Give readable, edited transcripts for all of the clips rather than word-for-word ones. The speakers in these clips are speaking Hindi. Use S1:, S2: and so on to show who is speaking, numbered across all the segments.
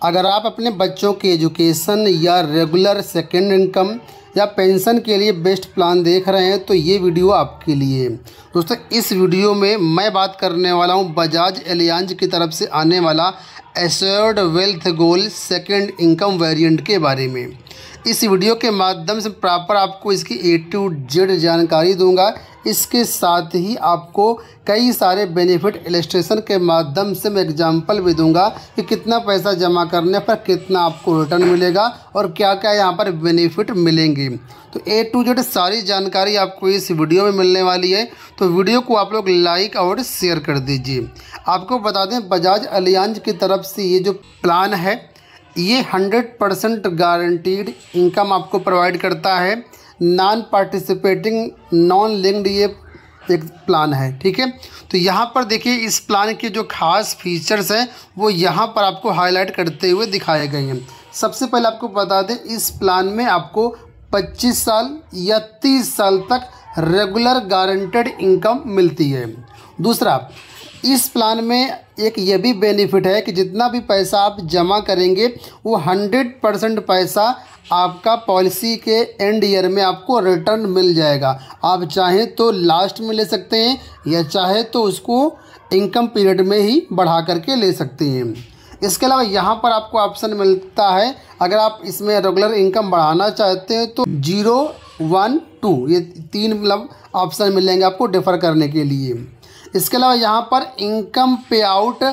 S1: अगर आप अपने बच्चों के एजुकेशन या रेगुलर सेकेंड इनकम या पेंशन के लिए बेस्ट प्लान देख रहे हैं तो ये वीडियो आपके लिए है। दोस्तों, इस वीडियो में मैं बात करने वाला हूँ बजाज एलियांज की तरफ से आने वाला एश्योर्ड वेल्थ गोल सेकेंड इनकम वेरिएंट के बारे में। इस वीडियो के माध्यम से प्रॉपर आपको इसकी A to Z जानकारी दूंगा। इसके साथ ही आपको कई सारे बेनिफिट इलस्ट्रेशन के माध्यम से मैं एग्जांपल भी दूंगा कि कितना पैसा जमा करने पर कितना आपको रिटर्न मिलेगा और क्या क्या यहाँ पर बेनिफिट मिलेंगे। तो A to Z सारी जानकारी आपको इस वीडियो में मिलने वाली है, तो वीडियो को आप लोग लाइक और शेयर कर दीजिए। आपको बता दें, बजाज एलियांज की तरफ से ये जो प्लान है ये 100% गारंटीड इनकम आपको प्रोवाइड करता है। नॉन पार्टिसिपेटिंग नॉन लिंक्ड ये एक प्लान है, ठीक है। तो यहाँ पर देखिए, इस प्लान के जो खास फीचर्स हैं वो यहाँ पर आपको हाईलाइट करते हुए दिखाए गए हैं। सबसे पहले आपको बता दें, इस प्लान में आपको 25 साल या 30 साल तक रेगुलर गारंटेड इनकम मिलती है। दूसरा, इस प्लान में एक ये भी बेनिफिट है कि जितना भी पैसा आप जमा करेंगे वो 100% पैसा आपका पॉलिसी के एंड ईयर में आपको रिटर्न मिल जाएगा। आप चाहें तो लास्ट में ले सकते हैं या चाहे तो उसको इनकम पीरियड में ही बढ़ा करके ले सकते हैं। इसके अलावा यहाँ पर आपको ऑप्शन मिलता है, अगर आप इसमें रेगुलर इनकम बढ़ाना चाहते हैं तो 0, 1, 2 ये 3 मतलब ऑप्शन मिलेंगे आपको डिफ़र करने के लिए। इसके अलावा यहाँ पर इनकम पे आउट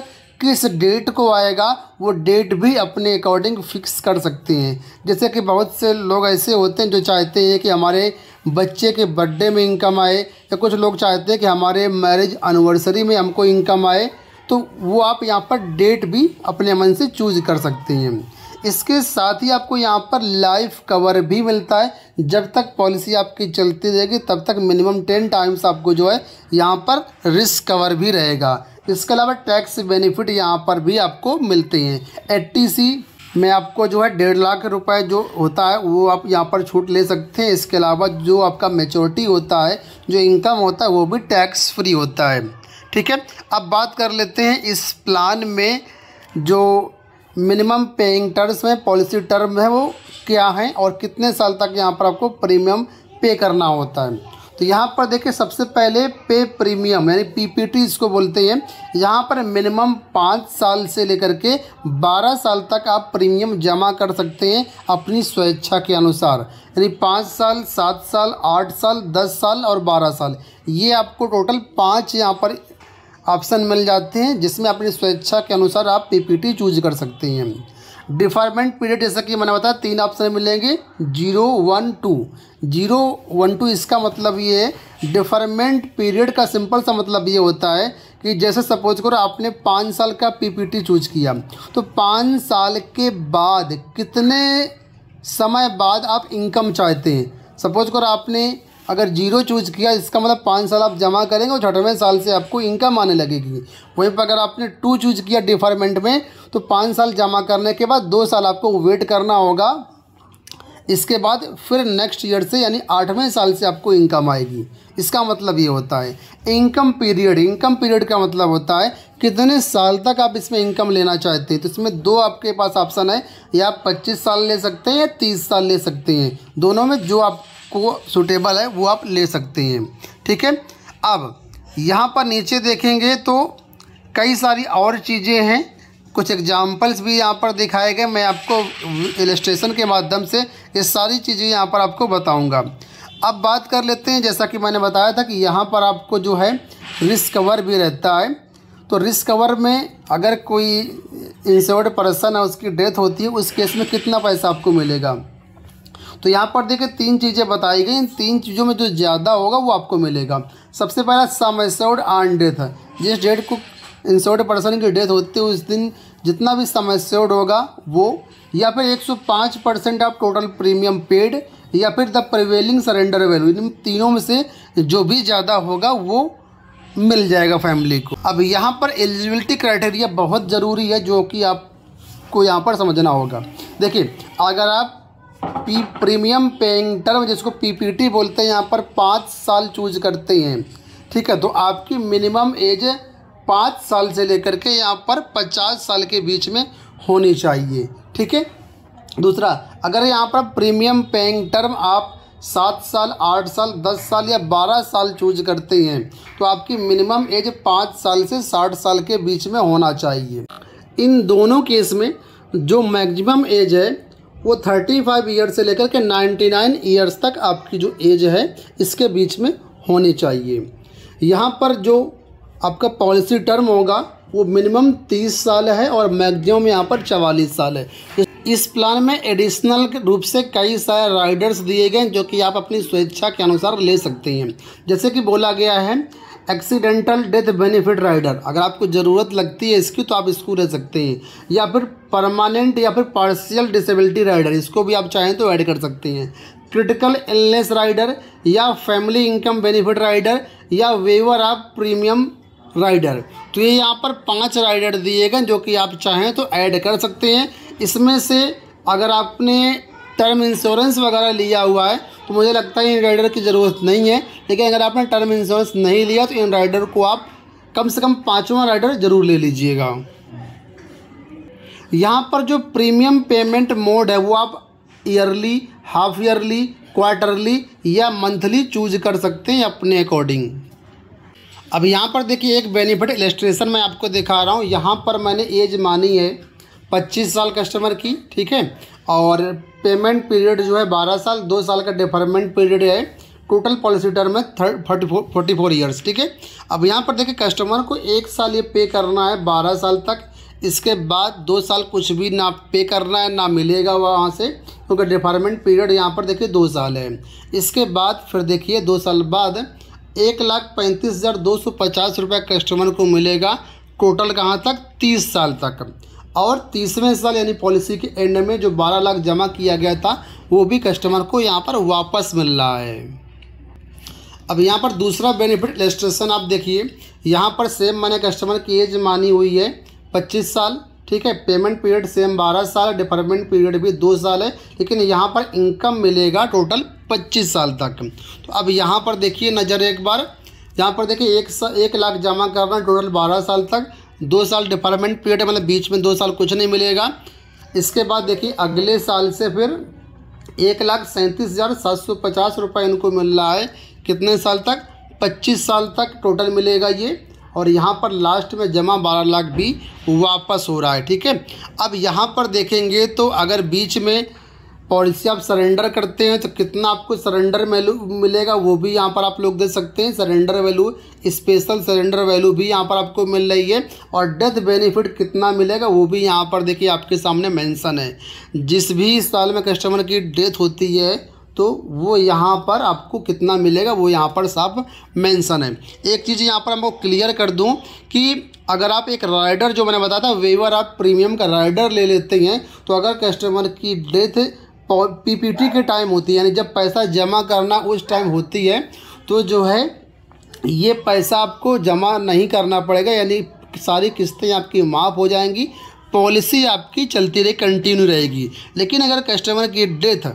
S1: किस डेट को आएगा वो डेट भी अपने अकॉर्डिंग फिक्स कर सकते हैं। जैसे कि बहुत से लोग ऐसे होते हैं जो चाहते हैं कि हमारे बच्चे के बर्थडे में इनकम आए, या कुछ लोग चाहते हैं कि हमारे मैरिज एनिवर्सरी में हमको इनकम आए, तो वो आप यहाँ पर डेट भी अपने मन से चूज कर सकते हैं। इसके साथ ही आपको यहाँ पर लाइफ कवर भी मिलता है। जब तक पॉलिसी आपकी चलती रहेगी तब तक मिनिमम 10 टाइम्स आपको जो है यहाँ पर रिस्क कवर भी रहेगा। इसके अलावा टैक्स बेनिफिट यहाँ पर भी आपको मिलते हैं। 80C में आपको जो है 1.5 लाख रुपए जो होता है वो आप यहाँ पर छूट ले सकते हैं। इसके अलावा जो आपका मैच्योरिटी होता है, जो इनकम होता है, वो भी टैक्स फ्री होता है, ठीक है। अब बात कर लेते हैं इस प्लान में जो मिनिमम पेइंग टर्म्स में पॉलिसी टर्म है वो क्या है और कितने साल तक यहाँ पर आपको प्रीमियम पे करना होता है। तो यहाँ पर देखिए, सबसे पहले पे प्रीमियम यानी PPT इसको बोलते हैं। यहाँ पर मिनिमम 5 साल से लेकर के 12 साल तक आप प्रीमियम जमा कर सकते हैं अपनी स्वेच्छा के अनुसार। यानी 5 साल, 7 साल, 8 साल, 10 साल और 12 साल, ये आपको टोटल 5 यहाँ पर ऑप्शन मिल जाते हैं, जिसमें अपनी स्वेच्छा के अनुसार आप PPT चूज कर सकते हैं। डिफरमेंट पीरियड जैसा कि मैंने बताया 3 ऑप्शन मिलेंगे, 0, 1, 2। 0, 1, 2 इसका मतलब ये है, डिफरमेंट पीरियड का सिंपल सा मतलब ये होता है कि जैसे सपोज करो आपने 5 साल का PPT चूज किया, तो 5 साल के बाद कितने समय बाद आप इनकम चाहते हैं। सपोज करो आपने अगर 0 चूज किया, इसका मतलब 5 साल आप जमा करेंगे और 6वें साल से आपको इनकम आने लगेगी। वहीं पर अगर आपने 2 चूज किया डिफरमेंट में, तो 5 साल जमा करने के बाद 2 साल आपको वेट करना होगा। इसके बाद फिर नेक्स्ट ईयर से यानी 8वें साल से आपको इनकम आएगी। इसका मतलब ये होता है इनकम पीरियड। इनकम पीरियड का मतलब होता है कितने साल तक आप इसमें इनकम लेना चाहते हैं। तो इसमें 2 आपके पास ऑप्शन है, या आप 25 साल ले सकते हैं या 30 साल ले सकते हैं। दोनों में जो आपको सूटेबल है वो आप ले सकते हैं, ठीक है। अब यहाँ पर नीचे देखेंगे तो कई सारी और चीज़ें हैं, कुछ एग्जाम्पल्स भी यहाँ पर दिखाए गए। मैं आपको इलस्ट्रेशन के माध्यम से ये सारी चीज़ें यहाँ पर आपको बताऊँगा। अब बात कर लेते हैं, जैसा कि मैंने बताया था कि यहाँ पर आपको जो है रिस्क कवर भी रहता है। तो रिस्क कवर में अगर कोई इंश्योर्ड पर्सन है, उसकी डेथ होती है, उस केस में कितना पैसा आपको मिलेगा। तो यहाँ पर देखिए 3 चीज़ें बताई गई। इन 3 चीज़ों में जो ज़्यादा होगा वो आपको मिलेगा। सबसे पहला सम एश्योर्ड ऑन डेथ है। जिस डेट को इंश्योर्ड पर्सन की डेथ होती है उस दिन जितना भी सम एश्योर्ड होगा वो, या फिर 105% ऑफ टोटल प्रीमियम पेड, या फिर द प्रिवेलिंग सरेंडर वैल्यू। इन तीनों में से जो भी ज़्यादा होगा वो मिल जाएगा फैमिली को। अब यहाँ पर एलिजिबिलिटी क्राइटेरिया बहुत ज़रूरी है, जो कि आपको यहाँ पर समझना होगा। देखिए, अगर आप प्रीमियम पेइंग टर्म जिसको PPT बोलते हैं यहाँ पर 5 साल चूज करते हैं, ठीक है, तो आपकी मिनिमम एज 5 साल से लेकर के यहाँ पर 50 साल के बीच में होनी चाहिए। ठीक है। दूसरा, अगर यहाँ पर प्रीमियम पेइंग टर्म आप 7 साल, 8 साल, 10 साल या 12 साल चूज करते हैं तो आपकी मिनिमम एज 5 साल से 60 साल के बीच में होना चाहिए। इन दोनों केस में जो मैक्सिमम एज है वो 35 ईयर से लेकर के 99 ईयर्स तक आपकी जो एज है इसके बीच में होनी चाहिए। यहाँ पर जो आपका पॉलिसी टर्म होगा वो मिनिमम 30 साल है और मैक्सिमम यहाँ पर 44 साल है। इस प्लान में एडिशनल रूप से कई सारे राइडर्स दिए गए जो कि आप अपनी स्वेच्छा के अनुसार ले सकते हैं। जैसे कि बोला गया है एक्सीडेंटल डेथ बेनिफिट राइडर, अगर आपको ज़रूरत लगती है इसकी तो आप इसको ले सकते हैं, या फिर परमानेंट या फिर पार्शियल डिसेबिलिटी राइडर, इसको भी आप चाहें तो ऐड कर सकते हैं। क्रिटिकल इलनेस राइडर या फैमिली इनकम बेनिफिट राइडर या वेवर ऑफ प्रीमियम राइडर, तो ये यहाँ पर 5 राइडर दिए गए जो कि आप चाहें तो ऐड कर सकते हैं। इसमें से अगर आपने टर्म इंश्योरेंस वगैरह लिया हुआ है तो मुझे लगता है इन राइडर की ज़रूरत नहीं है, लेकिन अगर आपने टर्म इंश्योरेंस नहीं लिया तो इन राइडर को आप कम से कम 5वां राइडर ज़रूर ले लीजिएगा। यहाँ पर जो प्रीमियम पेमेंट मोड है वो आप ईयरली, हाफ ईयरली, क्वार्टरली या मंथली चूज कर सकते हैं अपने अकॉर्डिंग। अब यहाँ पर देखिए एक बेनिफिट इलस्ट्रेशन मैं आपको दिखा रहा हूँ। यहाँ पर मैंने एज मानी है 25 साल कस्टमर की, ठीक है, और पेमेंट पीरियड जो है 12 साल, 2 साल का डिफरमेंट पीरियड है, टोटल पॉलिसी टर्म है 44 ईयर्स। ठीक है। अब यहाँ पर देखिए कस्टमर को 1 साल ये पे करना है 12 साल तक, इसके बाद 2 साल कुछ भी ना पे करना है, ना मिलेगा वहाँ से, क्योंकि डिफरमेंट पीरियड यहाँ पर देखिए 2 साल है। इसके बाद फिर देखिए 2 साल बाद 1,35,250 रुपये कस्टमर को मिलेगा, टोटल कहाँ तक 30 साल तक। और 30वें साल यानी पॉलिसी के एंड में जो 12 लाख जमा किया गया था वो भी कस्टमर को यहाँ पर वापस मिल रहा है। अब यहाँ पर दूसरा बेनिफिट इलस्ट्रेशन आप देखिए, यहाँ पर सेम मैंने कस्टमर की एज मानी हुई है 25 साल, ठीक है, पेमेंट पीरियड सेम 12 साल, डिफरमेंट पीरियड भी 2 साल है, लेकिन यहाँ पर इनकम मिलेगा टोटल 25 साल तक। तो अब यहाँ पर देखिए नज़र एक बार, यहाँ पर देखिए 1 लाख जमा करना टोटल 12 साल तक, 2 साल डिफरमेंट पीरियड मतलब बीच में 2 साल कुछ नहीं मिलेगा। इसके बाद देखिए अगले साल से फिर 1,37,750 रुपये इनको मिल रहा है, कितने साल तक, 25 साल तक टोटल मिलेगा ये। और यहाँ पर लास्ट में जमा 12 लाख भी वापस हो रहा है। ठीक है। अब यहाँ पर देखेंगे तो अगर बीच में पॉलिसी आप सरेंडर करते हैं तो कितना आपको सरेंडर वैल्यू मिलेगा वो भी यहाँ पर आप लोग दे सकते हैं। Surrender value, special surrender value भी यहाँ पर आपको मिल रही है, और डेथ बेनिफिट कितना मिलेगा वो भी यहाँ पर देखिए आपके सामने मेंशन है। जिस भी साल में कस्टमर की डेथ होती है तो वो यहाँ पर आपको कितना मिलेगा वो यहाँ पर साफ मेंशन है। एक चीज़ यहाँ पर मैं क्लियर कर दूँ कि अगर आप एक राइडर जो मैंने बताया था वेवर ऑफ प्रीमियम का राइडर ले लेते हैं तो अगर कस्टमर की डेथ पीपीटी के टाइम होती है, यानी जब पैसा जमा करना उस टाइम होती है, तो जो है ये पैसा आपको जमा नहीं करना पड़ेगा, यानी सारी किस्तें आपकी माफ़ हो जाएंगी, पॉलिसी आपकी चलती रही, कंटिन्यू रहेगी। लेकिन अगर कस्टमर की डेथ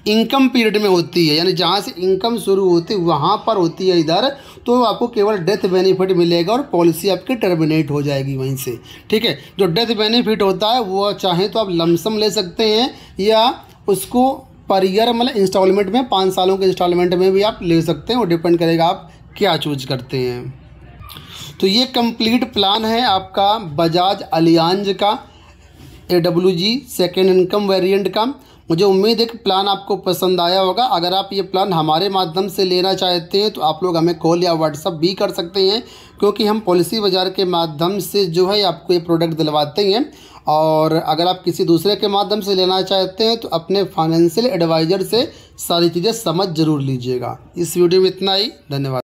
S1: इनकम पीरियड में होती है, यानी जहाँ से इनकम शुरू होती है वहाँ पर होती है इधर, तो आपको केवल डेथ बेनिफिट मिलेगा और पॉलिसी आपकी टर्मिनेट हो जाएगी वहीं से। ठीक है। जो डेथ बेनिफिट होता है वो चाहें तो आप लमसम ले सकते हैं या उसको पर ईयर मतलब इंस्टॉलमेंट में 5 सालों के इंस्टॉलमेंट में भी आप ले सकते हैं, वो डिपेंड करेगा आप क्या चूज करते हैं। तो ये कंप्लीट प्लान है आपका बजाज अलियांज का AWG सेकेंड इनकम वेरिएंट का। मुझे उम्मीद है कि प्लान आपको पसंद आया होगा। अगर आप ये प्लान हमारे माध्यम से लेना चाहते हैं तो आप लोग हमें कॉल या व्हाट्सअप भी कर सकते हैं, क्योंकि हम पॉलिसी बाज़ार के माध्यम से जो है आपको ये प्रोडक्ट दिलवाते हैं। और अगर आप किसी दूसरे के माध्यम से लेना चाहते हैं तो अपने फाइनेंशियल एडवाइज़र से सारी चीज़ें समझ ज़रूर लीजिएगा। इस वीडियो में इतना ही, धन्यवाद।